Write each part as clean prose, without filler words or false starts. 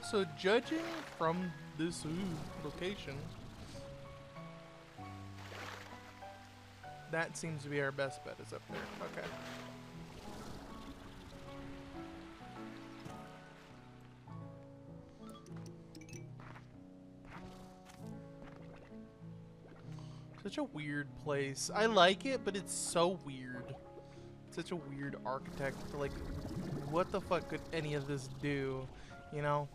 So judging from this location, that seems to be our best bet is up there. Okay. Such a weird place. I like it, but it's so weird. Such a weird architect. Like, what the fuck could any of this do? You know?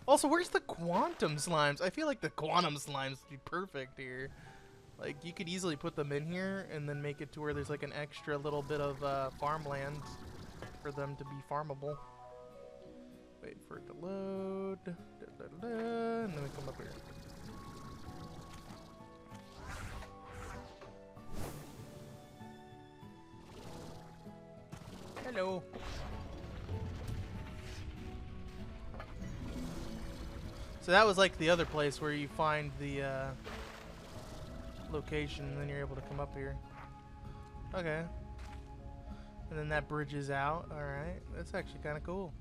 Also, where's the quantum slimes? I feel like the quantum slimes would be perfect here. Like, you could easily put them in here and then make it to where there's like an extra little bit of farmland for them to be farmable. Wait for it to load. And then we come up here. Hello. So that was like the other place where you find the location and then you're able to come up here. Okay. And then that bridges out. Alright. That's actually kind of cool.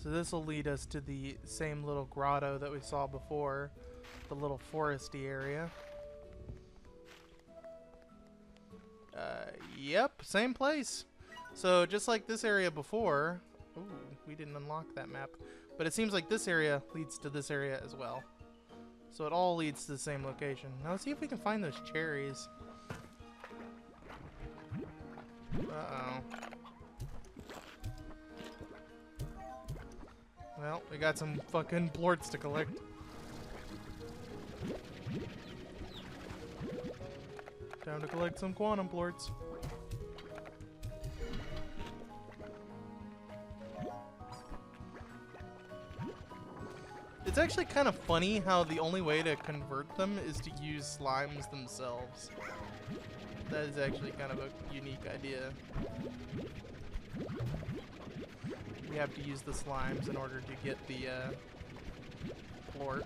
So this will lead us to the same little grotto that we saw before. The little foresty area. Yep, same place. So just like this area before. Ooh, we didn't unlock that map. But it seems like this area leads to this area as well. So it all leads to the same location. Now let's see if we can find those cherries. Uh-oh. Well, we got some fucking plorts to collect. Time to collect some quantum plorts. It's actually kind of funny how the only way to convert them is to use slimes themselves. That is actually kind of a unique idea. You have to use the slimes in order to get the plort.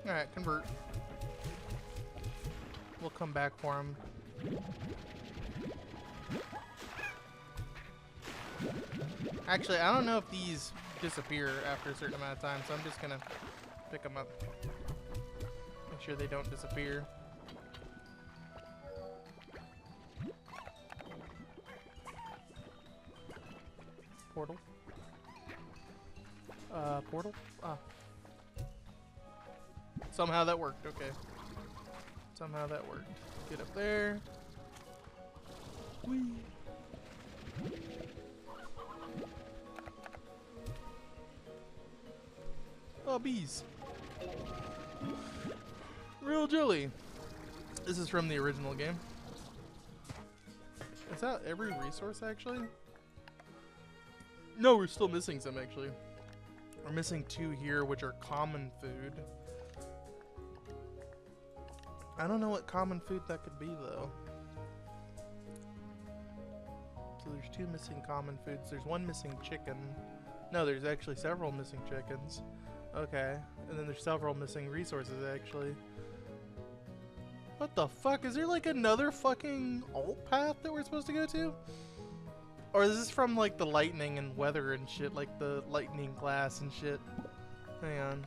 Alright, convert. We'll come back for him. Actually, I don't know if these disappear after a certain amount of time, so I'm just gonna pick them up. Make sure they don't disappear. Portal. Portal? Ah. Somehow that worked, okay. Somehow that worked. Get up there. Whee! Oh, bees. Real jelly. This is from the original game. Is that every resource, actually? No, we're still missing some, actually. We're missing 2 here, which are common food. I don't know what common food that could be, though. So there's 2 missing common foods. There's 1 missing chicken. No, there's actually several missing chickens. Okay. And then there's several missing resources, actually. What the fuck? Is there like another fucking alt path that we're supposed to go to? Or is this from like the lightning and weather and shit? Like the lightning glass and shit? Hang on.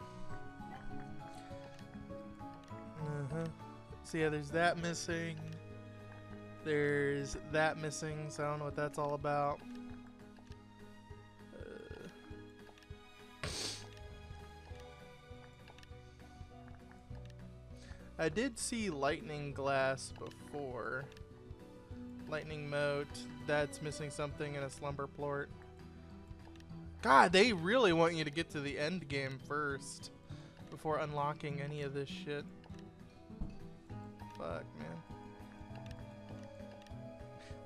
So yeah, there's that missing. There's that missing, so I don't know what that's all about. I did see lightning glass before. Lightning moat. That's missing something in a slumber plort. God, they really want you to get to the end game first before unlocking any of this shit. Fuck, man.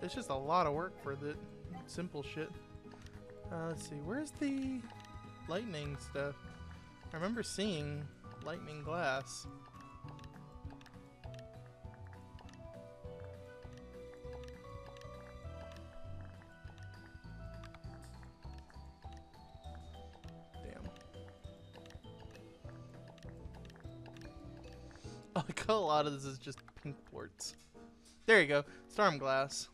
It's just a lot of work for the simple shit. Let's see, where's the lightning stuff? I remember seeing lightning glass. a lot of this is just pink ports. There you go. Storm glass.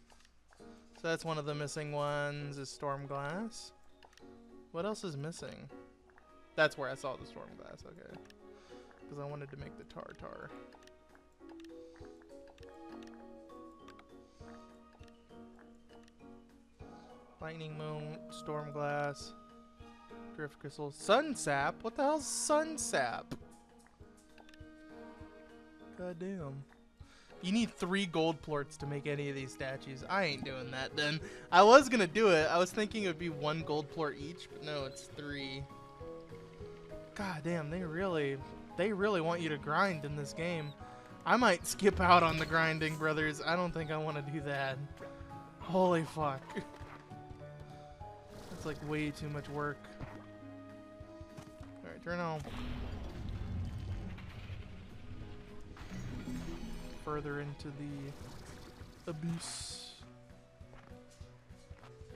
So that's one of the missing ones is storm glass. What else is missing? That's where I saw the storm glass, okay. Because I wanted to make the tartar. Lightning moon, storm glass, drift crystal, sun sap? What the hell's sun sap? God damn. You need 3 gold plorts to make any of these statues. I ain't doing that then. I was gonna do it. I was thinking it would be 1 gold plort each, but no, it's 3. God damn, they really want you to grind in this game. I might skip out on the grinding, brothers. I don't think I want to do that. Holy fuck. That's like way too much work. Alright, turn on. Further into the abyss.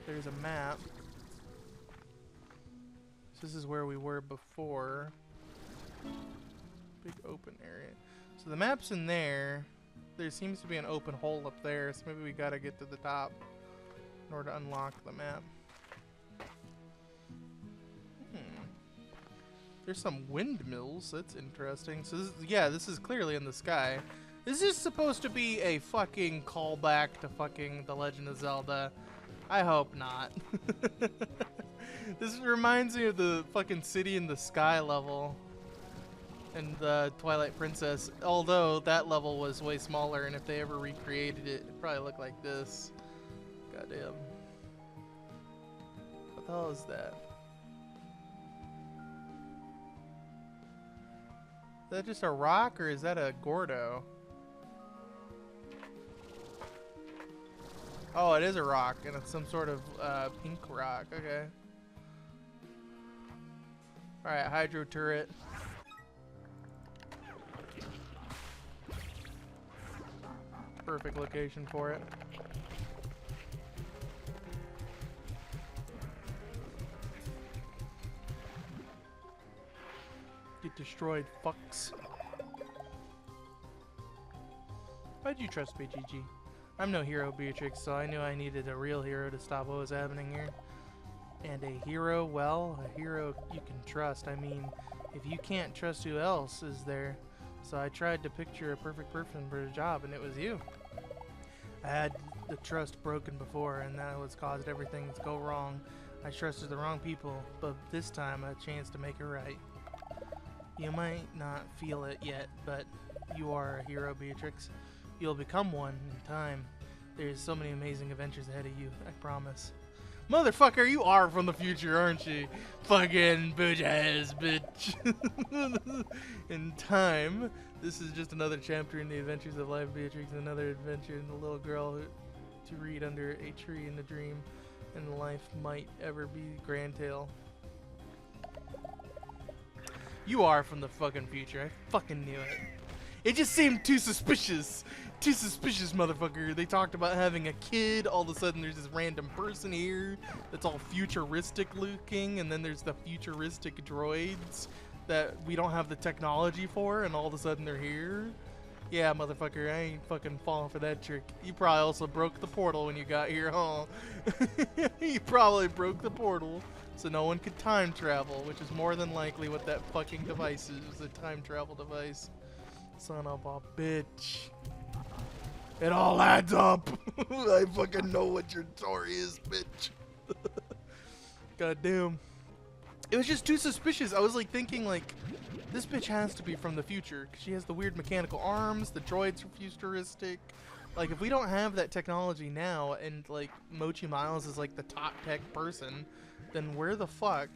There's a map. This is where we were before. Big open area. So the map's in there. There seems to be an open hole up there, so maybe we gotta get to the top in order to unlock the map. There's some windmills. That's interesting. So this is clearly in the sky. Is this supposed to be a fucking callback to fucking The Legend of Zelda? I hope not. This reminds me of the fucking City in the Sky level in the Twilight Princess. Although that level was way smaller, and if they ever recreated it, it'd probably look like this. Goddamn. What the hell is that? Is that just a rock, or is that a Gordo? Oh, it is a rock, and it's some sort of pink rock. Okay. Alright, hydro turret. Perfect location for it. Get destroyed, fucks. Why'd you trust me, GG? I'm no hero, Beatrix, so I knew I needed a real hero to stop what was happening here. And a hero, well, a hero you can trust. I mean, if you can't trust, who else is there? So I tried to picture a perfect person for the job, and it was you. I had the trust broken before, and that was caused everything to go wrong. I trusted the wrong people, but this time a chance to make it right. You might not feel it yet, but you are a hero, Beatrix. You'll become one in time. There's so many amazing adventures ahead of you, I promise. Motherfucker, you are from the future, aren't you? Fucking bitch-ass bitch. In time, this is just another chapter in the adventures of life, Beatrix. Another adventure in the little girl to read under a tree in a dream. And life might ever be grand tale. You are from the fucking future. I fucking knew it. It just seemed too suspicious. Too suspicious, motherfucker. They talked about having a kid. All of a sudden, there's this random person here that's all futuristic looking. And then there's the futuristic droids that we don't have the technology for. And all of a sudden, they're here. Yeah, motherfucker. I ain't fucking falling for that trick. You probably also broke the portal when you got here, huh? You probably broke the portal so no one could time travel, which is more than likely what that fucking device is, a time travel device. Son of a bitch. It all adds up. I fucking know what your story is, bitch. God damn. It was just too suspicious. I was like thinking like, this bitch has to be from the future because she has the weird mechanical arms, the droids are futuristic. Like if we don't have that technology now and like Mochi Miles is like the top tech person, then where the fuck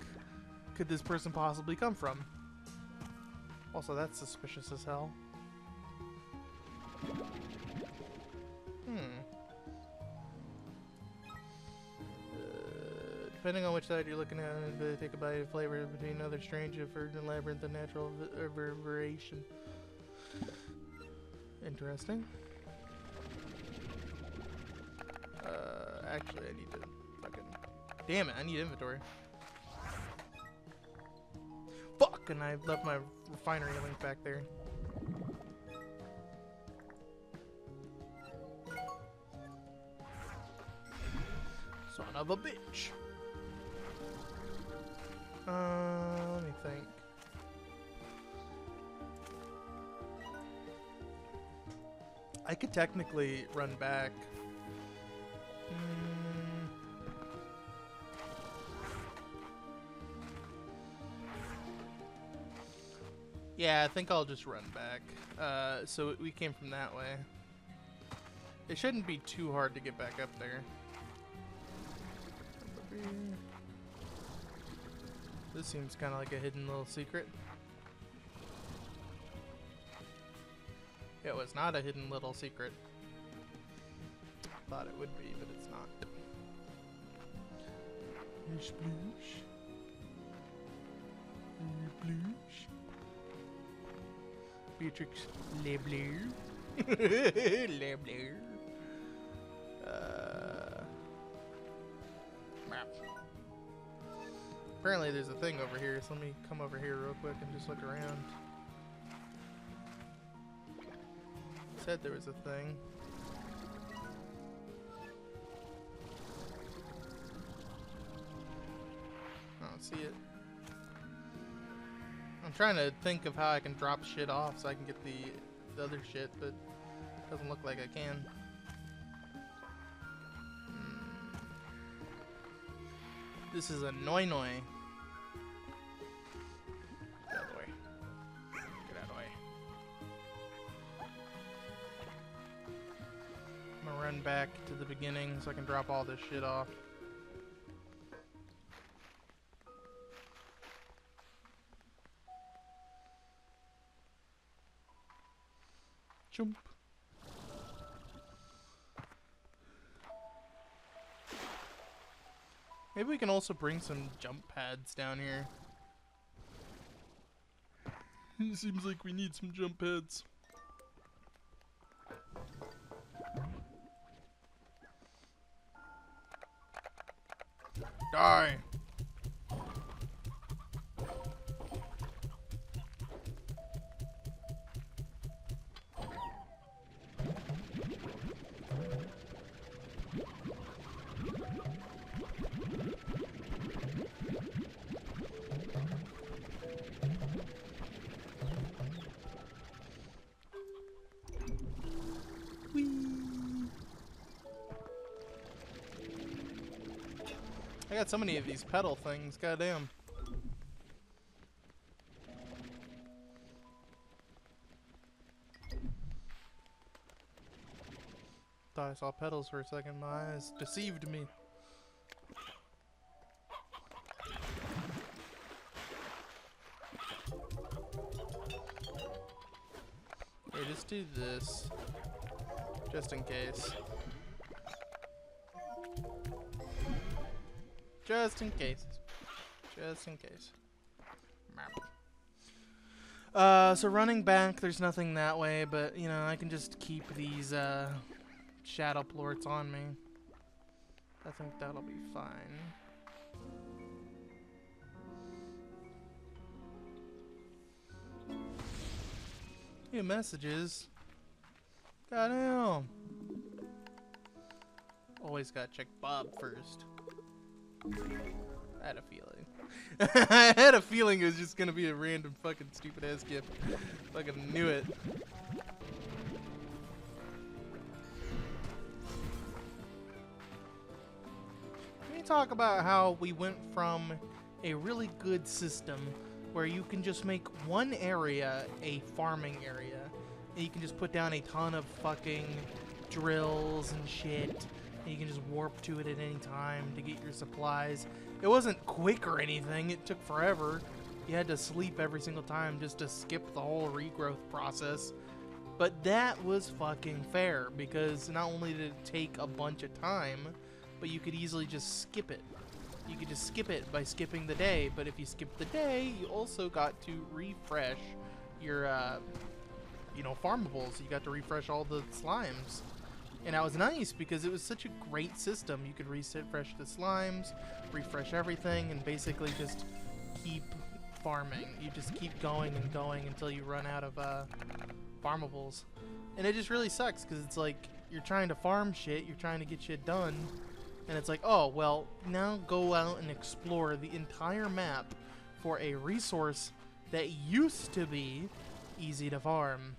could this person possibly come from? Also, that's suspicious as hell. Depending on which side you're looking at, take a bite of flavor between other strange and virgin labyrinth and natural reverberation. Interesting. Actually, I need to fucking... Damn it, I need inventory. Fuck, and I left my refinery link back there. Son of a bitch. Let me think. I could technically run back. Yeah, I think I'll just run back. So we came from that way. It shouldn't be too hard to get back up there. This seems kind of like a hidden little secret. It was not a hidden little secret. Thought it would be, but it's not. Sploosh. Sploosh. Beatrix Le Bleu. Le Bleu. Map. Apparently there's a thing over here, so let me come over here real quick and just look around. Said there was a thing. I don't see it. I'm trying to think of how I can drop shit off so I can get the other shit, but it doesn't look like I can. This is a noi-noi. Get out of the way. Get out of the way. I'm gonna run back to the beginning so I can drop all this shit off. Jump. Maybe we can also bring some jump pads down here. It seems like we need some jump pads. Die! I got so many of these pedal things, goddamn. Thought I saw pedals for a second, my eyes deceived me. Okay, just do this, just in case. Just in case. Just in case. So running back, there's nothing that way, but, you know, I can just keep these, shadow plorts on me. I think that'll be fine. New messages. Goddamn. Always gotta check Bob first. I had a feeling. I had a feeling it was just gonna be a random fucking stupid ass gift. Fucking knew it. Can you talk about how we went from a really good system where you can just make one area a farming area, and you can just put down a ton of fucking drills and shit, and you can just warp to it at any time to get your supplies. It wasn't quick or anything, it took forever. You had to sleep every single time just to skip the whole regrowth process. But that was fucking fair, because not only did it take a bunch of time, but you could easily just skip it. You could just skip it by skipping the day, but if you skip the day, you also got to refresh your, you know, farmables. You got to refresh all the slimes. And that was nice because it was such a great system. You could refresh the slimes, refresh everything, and basically just keep farming. You just keep going and going until you run out of farmables. And it just really sucks because it's like you're trying to farm shit, you're trying to get shit done, And it's like, oh, well, now go out and explore the entire map for a resource that used to be easy to farm.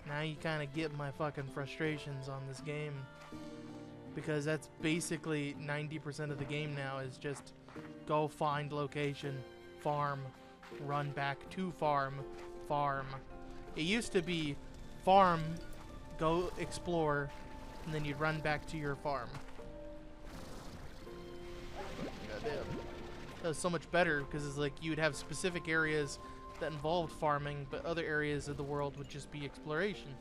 Now you kind of get my fucking frustrations on this game. Because that's basically 90% of the game now is just go find location, farm, run back to farm, farm. It used to be farm, go explore, and then you'd run back to your farm. Goddamn. That was so much better because it's like you would have specific areas that involved farming, but other areas of the world would just be exploration.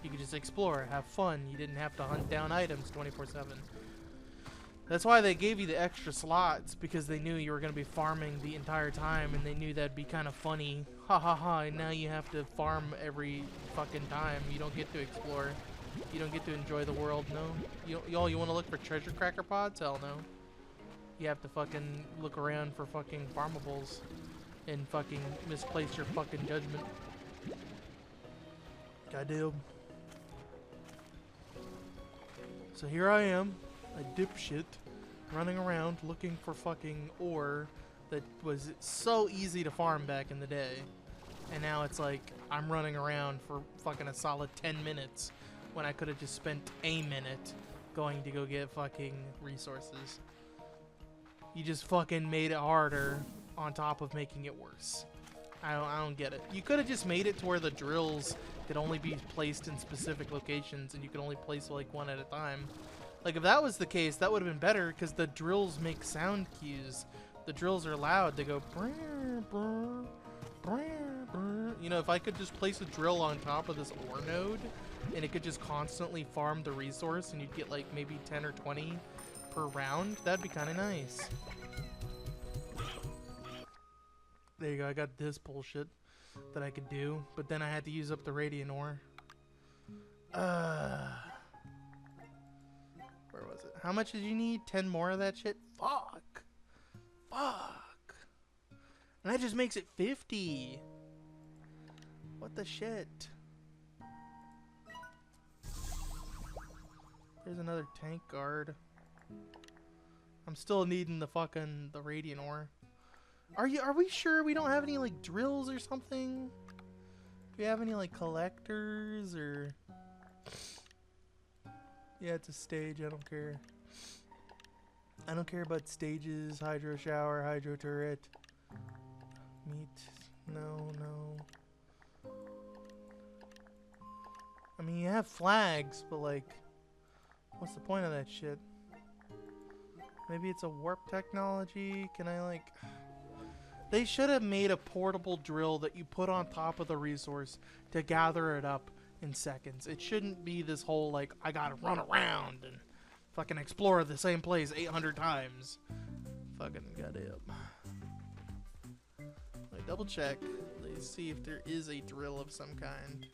You could just explore, have fun. You didn't have to hunt down items 24/7. That's why they gave you the extra slots, because they knew you were going to be farming the entire time, and they knew that'd be kind of funny. Ha ha ha, and now you have to farm every fucking time. You don't get to explore. You don't get to enjoy the world, no. You want to look for treasure cracker pods? Hell no. You have to fucking look around for fucking farmables and fucking misplace your fucking judgment. Goddamn. So here I am, a dipshit, running around looking for fucking ore that was so easy to farm back in the day. And now it's like, I'm running around for fucking a solid 10 minutes when I could have just spent a minute going to go get fucking resources. You just fucking made it harder on top of making it worse. I don't get it. You could have just made it to where the drills could only be placed in specific locations and you could only place like one at a time. Like if that was the case, that would have been better because the drills make sound cues. The drills are loud. They go brr, brr, brr, brr. You know, if I could just place a drill on top of this ore node and it could just constantly farm the resource and you'd get like maybe 10 or 20 per round, that'd be kind of nice. There you go, I got this bullshit that I could do, but then I had to use up the radiant ore. Where was it? How much did you need? 10 more of that shit? Fuck! Fuck! And that just makes it 50! What the shit? There's another tank guard. I'm still needing the fucking radiant ore. Are we sure we don't have any like drills or something? Do we have any like collectors or? Yeah, it's a stage, I don't care. I don't care about stages, hydro shower, hydro turret. Meat, no. I mean, you have flags, but like, what's the point of that shit? Maybe it's a warp technology? Can I like... They should have made a portable drill that you put on top of the resource to gather it up in seconds. It shouldn't be this whole like, I gotta run around and fucking explore the same place 800 times. Fucking goddamn. Let me double check. Let's see if there is a drill of some kind.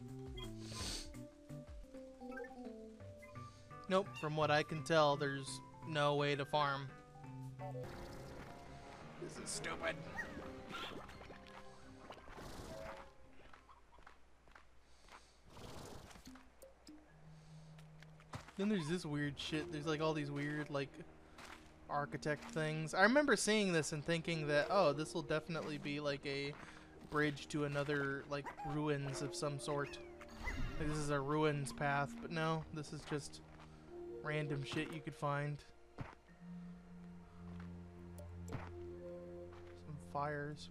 Nope, from what I can tell, there's no way to farm. This is stupid. Then there's this weird shit. There's like all these weird like architect things. I remember seeing this and thinking that, oh, this will definitely be like a bridge to another like ruins of some sort. Like this is a ruins path, but no, this is just random shit you could find. Some fires.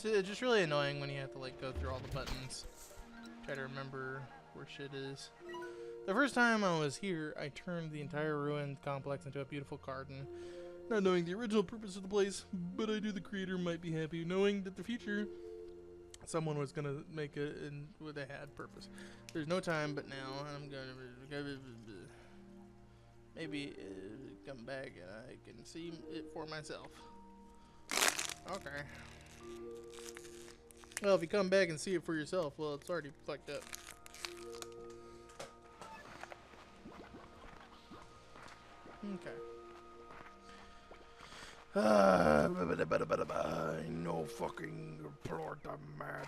It's just really annoying when you have to like go through all the buttons. Try to remember where shit is. The first time I was here, I turned the entire ruined complex into a beautiful garden. Not knowing the original purpose of the place, but I knew the creator might be happy knowing that the future someone was gonna make it and what they had purpose. There's no time, but now I'm gonna maybe come back and I can see it for myself. Okay. Well, if you come back and see it for yourself, well, it's already fucked up. Okay. No fucking plot, I'm mad.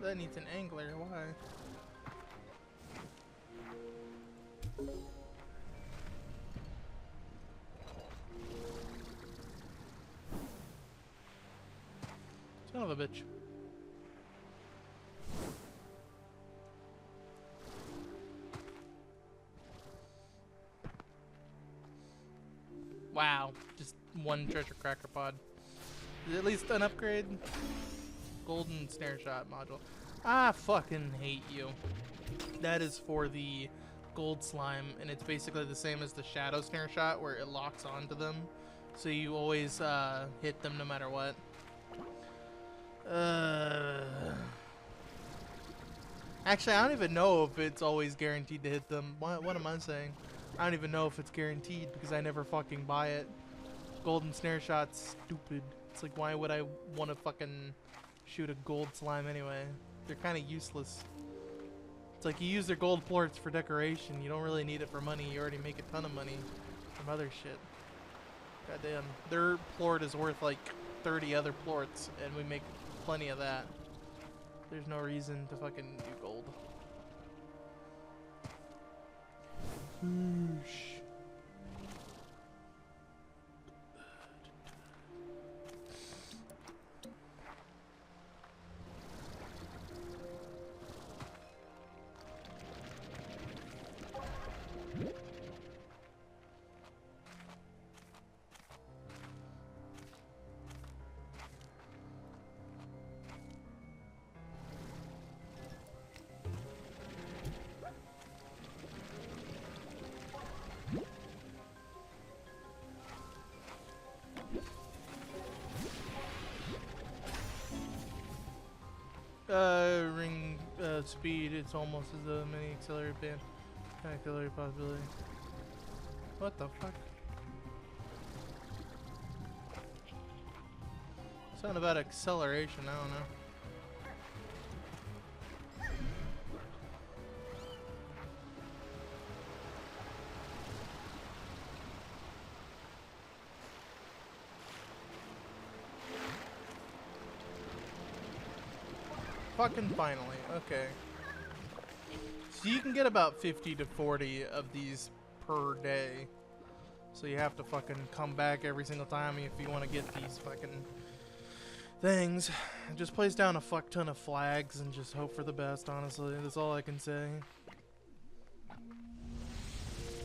That needs an angler, why? Son of a bitch. Wow, just one treasure cracker pod. Is it at least an upgrade? Golden snare shot module. I fucking hate you. That is for the gold slime, and it's basically the same as the shadow snare shot where it locks onto them. So you always hit them no matter what. Actually, I don't even know if it's always guaranteed to hit them. What am I saying? I don't even know if it's guaranteed because I never fucking buy it. Golden snare shot's stupid. It's like, why would I want to fucking shoot a gold slime anyway? They're kind of useless. It's like you use their gold plorts for decoration. You don't really need it for money. You already make a ton of money from other shit. Goddamn. Their plort is worth like 30 other plorts, and we make plenty of that. There's no reason to fucking do gold. Whoosh. Ring speed, it's almost as a mini accelerated band. Kind of accelerated possibility. What the fuck? Something about acceleration, I don't know. Fucking finally, okay. So you can get about 50 to 40 of these per day. So you have to fucking come back every single time if you want to get these fucking things. Just place down a fuck ton of flags and just hope for the best, honestly. That's all I can say.